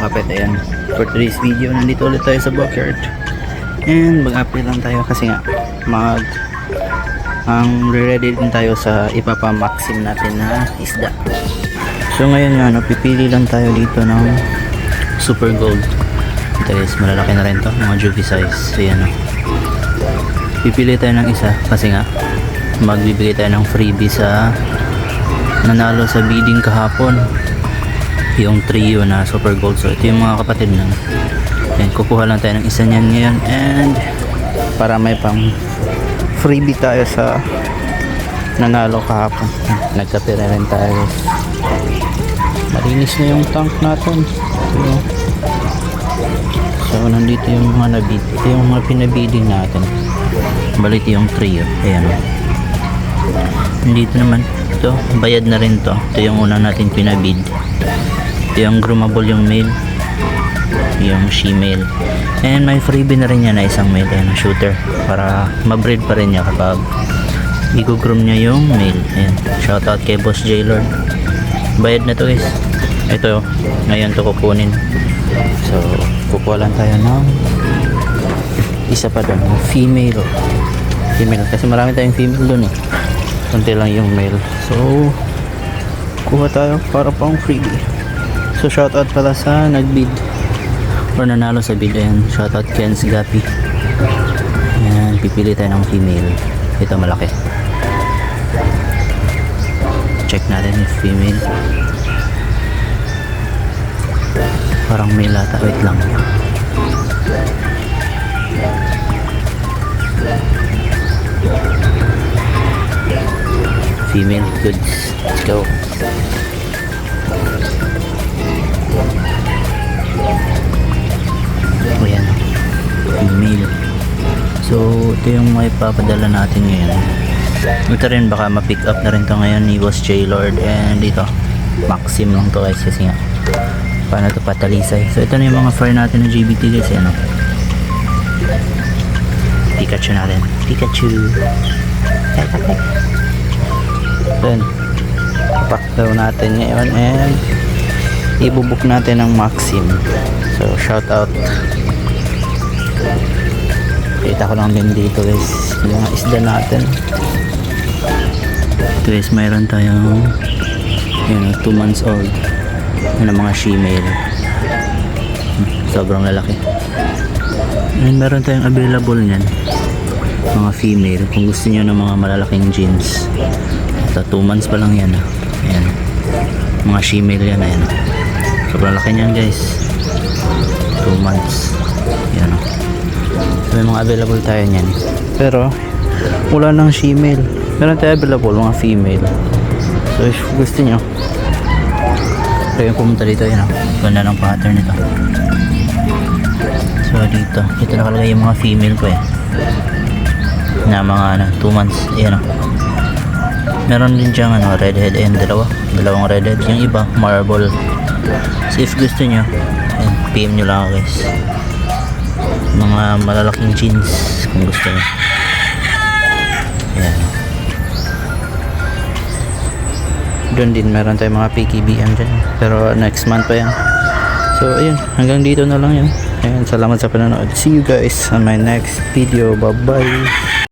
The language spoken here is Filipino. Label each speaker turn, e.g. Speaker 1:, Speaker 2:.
Speaker 1: mga kapit, ayan, for today's video nandito ulit tayo sa backyard and mag-update lang tayo kasi nga ready din tayo sa ipapamaxim natin na isda. So ngayon nga pipili lang tayo dito ng super gold. Ito guys, malalaki na rin to, mga juvie size. Ayan pipili tayo ng isa kasi nga magbibigay tayo ng freebie sa nanalo sa bidding kahapon, yung trio na super gold. So ito yung mga kapatid na yan, kukuha lang tayo ng isa niyan ngayon and para may pang freebie tayo sa nanalo kahapon. Nagkapira rin tayo, malinis na yung tank natin. So nandito yung mga nabid, ito yung mga pinabiding natin, balit yung trio. Ayan, nandito naman ito, bayad na rin to. Ito yung una natin pinabid. Ito yung groomable yung male, yung she-male, and may freebie na rin yan na isang male, ayan, shooter, para mabreed pa rin niya kapag i-groom niya yung male. Ayan, shoutout kay Boss J Lord. Bayad na to guys. Ito ngayon to kukunin. So kukuha lang tayo ng isa pa doon, female kasi marami tayong female doon konti lang yung male. So kuha tayo para pang freebie. So shoutout pala sa nagbid or nanalo sa bid. Ayan, shoutout Ken's Gapi. Ayan, pipili tayo ng female. Ito malaki, check natin yung female. Parang male ata, wait lang. Female, goods, let's go. Ayan, female. So ito yung may papadala natin ngayon. Ito rin baka ma-pick up na rin to ngayon ni Boss J Lord, and dito maxim lang to guys kasi nga paano to patalisay. So ito na yung mga fire natin ng GBT guys. Ayan, Pikachu natin, Pikachu. Then pack daw natin ngayon and ibubuk natin ng maxim. So shout out, kita ko lang din dito guys yung mga isda natin. Ito guys, mayroon tayong 2 months old na mga she-male, sobrang lalaki, and meron tayong available nyan mga female kung gusto nyo ng mga malalaking jeans. 2 months pa lang yan. Ayan, mga she-male yan. Ayan, sobrang laki nyan guys, 2 months. Ayan, so may mga available tayo nyan, pero wala nang she-male. Meron tayo available mga female. So if gusto nyo, kaya pumunta dito. Ayan, ganda ng pattern nito. So dito nakalagay yung mga female ko na mga 2 months. Ayan, meron din diyang redhead and dalawang redhead. Yung iba marble. So if gusto nyo, PM nyo lang ako guys, mga malalaking jeans kung gusto nyo. Ayan, doon din meron tayong mga PKBM dyan, pero next month pa yan. So ayun, hanggang dito na lang yun. Ayan, salamat sa panonood. See you guys on my next video. Bye bye.